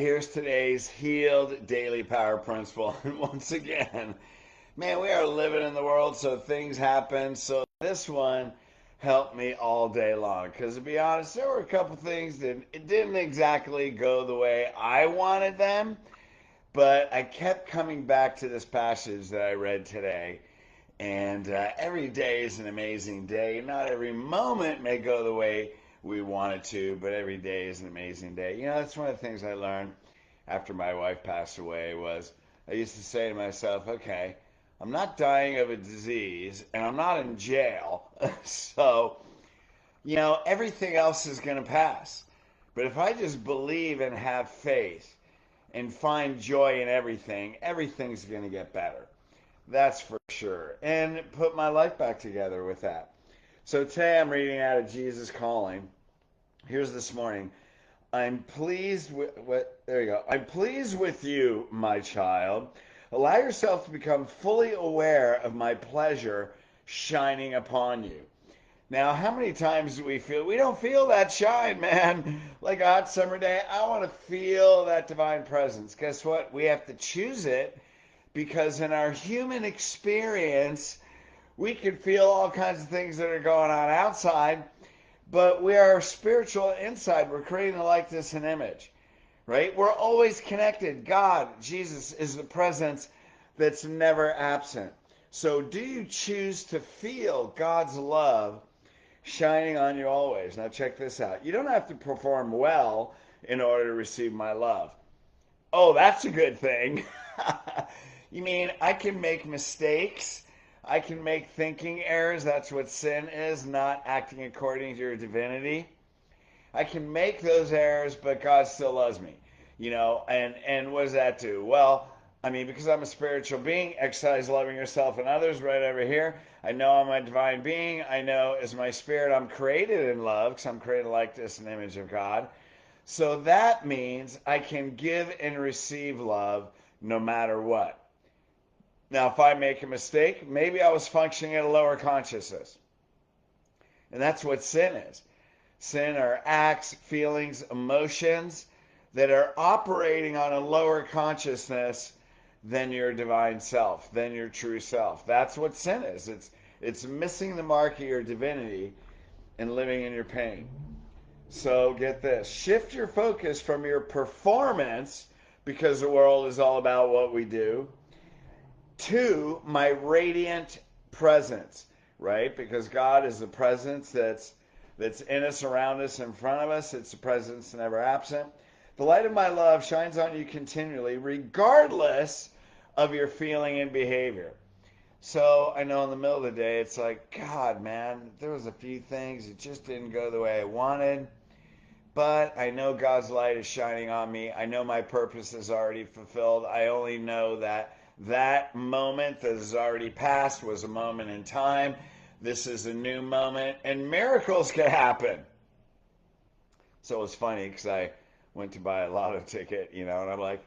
Okay, here's today's healed daily power principle. And once again, man, we are living in the world, so things happen. So this one helped me all day long. Because to be honest, there were a couple things that it didn't exactly go the way I wanted them, but I kept coming back to this passage that I read today. And every day is an amazing day. Not every moment may go the way we want it to, but every day is an amazing day. You know, that's one of the things I learned after my wife passed away was I used to say to myself, okay, I'm not dying of a disease and I'm not in jail. So, you know, everything else is going to pass. But if I just believe and have faith and find joy in everything, everything's going to get better. That's for sure. And put my life back together with that. So today I'm reading out of Jesus Calling. Here's this morning. I'm pleased with what there you go. I'm pleased with you, my child. Allow yourself to become fully aware of my pleasure shining upon you. Now, how many times do we don't feel that shine, man? Like a hot summer day, I want to feel that divine presence. Guess what? We have to choose it because in our human experience, we can feel all kinds of things that are going on outside, but we are spiritual inside. We're creating the likeness and image, right? We're always connected. God, Jesus, is the presence that's never absent. So do you choose to feel God's love shining on you always? Now check this out. You don't have to perform well in order to receive my love. Oh, that's a good thing. You mean I can make mistakes? I can make thinking errors. That's what sin is, not acting according to your divinity. I can make those errors, but God still loves me. You know, and what does that do? Well, I mean, because I'm a spiritual being, exercise loving yourself and others right over here. I know I'm a divine being. I know as my spirit I'm created in love because I'm created like this in the image of God. So that means I can give and receive love no matter what. Now, if I make a mistake, maybe I was functioning at a lower consciousness. And that's what sin is. Sin are acts, feelings, emotions that are operating on a lower consciousness than your divine self, than your true self. That's what sin is. It's missing the mark of your divinity and living in your pain. So get this. Shift your focus from your performance, because the world is all about what we do, to my radiant presence, right? Because God is the presence that's in us, around us, in front of us. It's the presence never absent. The light of my love shines on you continually, regardless of your feeling and behavior. So I know in the middle of the day, it's like, God, man, there was a few things that just didn't go the way I wanted. But I know God's light is shining on me. I know my purpose is already fulfilled. I only know that that moment that has already passed was a moment in time. This is a new moment, and miracles can happen. So it was funny because I went to buy a lotto ticket, you know, and I'm like,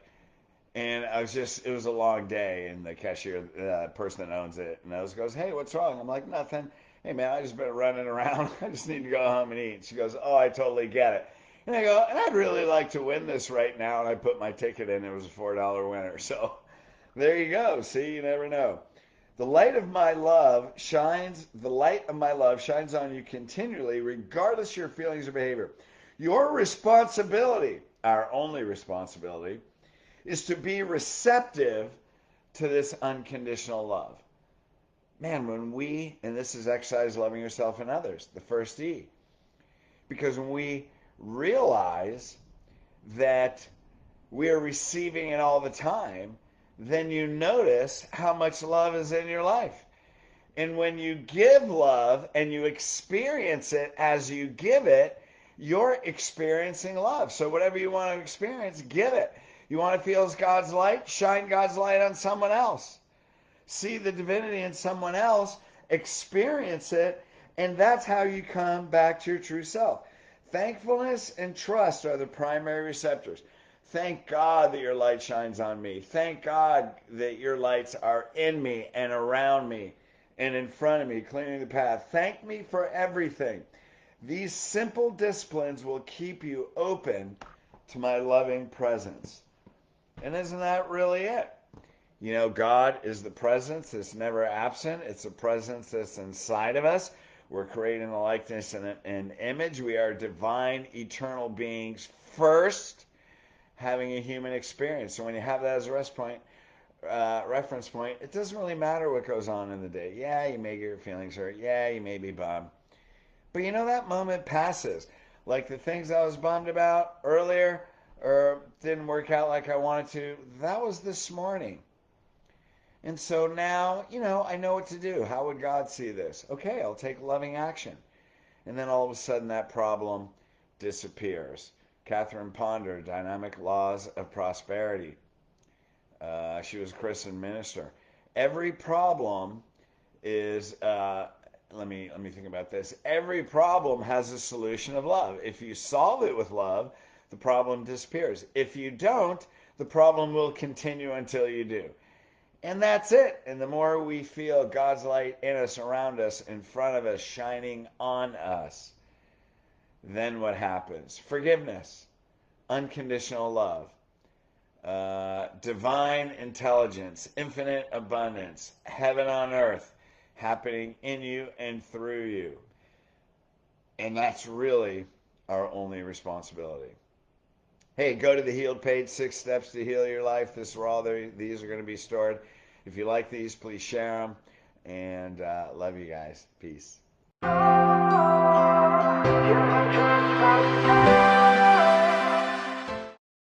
and it was a long day, and the cashier, person that owns it, goes, hey, what's wrong? I'm like, nothing. Hey, man, I just been running around. I just need to go home and eat. She goes, oh, I totally get it. And I go, and I'd really like to win this right now. And I put my ticket in. It was a $4 winner. So there you go. See, you never know. The light of my love shines on you continually, regardless of your feelings or behavior. Your responsibility, our only responsibility, is to be receptive to this unconditional love. Man, and this is exercise loving yourself and others, the first E. Because when we realize that we are receiving it all the time, then you notice how much love is in your life. And when you give love and you experience it as you give it, you're experiencing love. So whatever you want to experience, give it. You want to feel God's light? Shine God's light on someone else. See the divinity in someone else, experience it, and that's how you come back to your true self. Thankfulness and trust are the primary receptors. Thank God that your light shines on me. Thank God that your lights are in me and around me and in front of me, clearing the path. Thank me for everything. These simple disciplines will keep you open to my loving presence. And isn't that really it? You know, God is the presence that's never absent. It's a presence that's inside of us. We're creating a likeness and an image. We are divine, eternal beings first, having a human experience. So when you have that as a reference point, it doesn't really matter what goes on in the day. Yeah, you may get your feelings hurt. Yeah, you may be bummed. But you know, that moment passes. Like the things I was bummed about earlier or didn't work out like I wanted to, that was this morning. And so now, you know, I know what to do. How would God see this? Okay, I'll take loving action. And then all of a sudden that problem disappears. Catherine Ponder, Dynamic Laws of Prosperity. She was a Christian minister. Every problem is, let me think about this. Every problem has a solution of love. If you solve it with love, the problem disappears. If you don't, the problem will continue until you do. And that's it. And the more we feel God's light in us, around us, in front of us, shining on us, then what happens? Forgiveness, unconditional love, divine intelligence, infinite abundance, heaven on earth happening in you and through you. And that's really our only responsibility. Hey, go to the Healed page, 6 Steps to Heal Your Life. This is where all these are going to be stored. If you like these, please share them. And love you guys. Peace.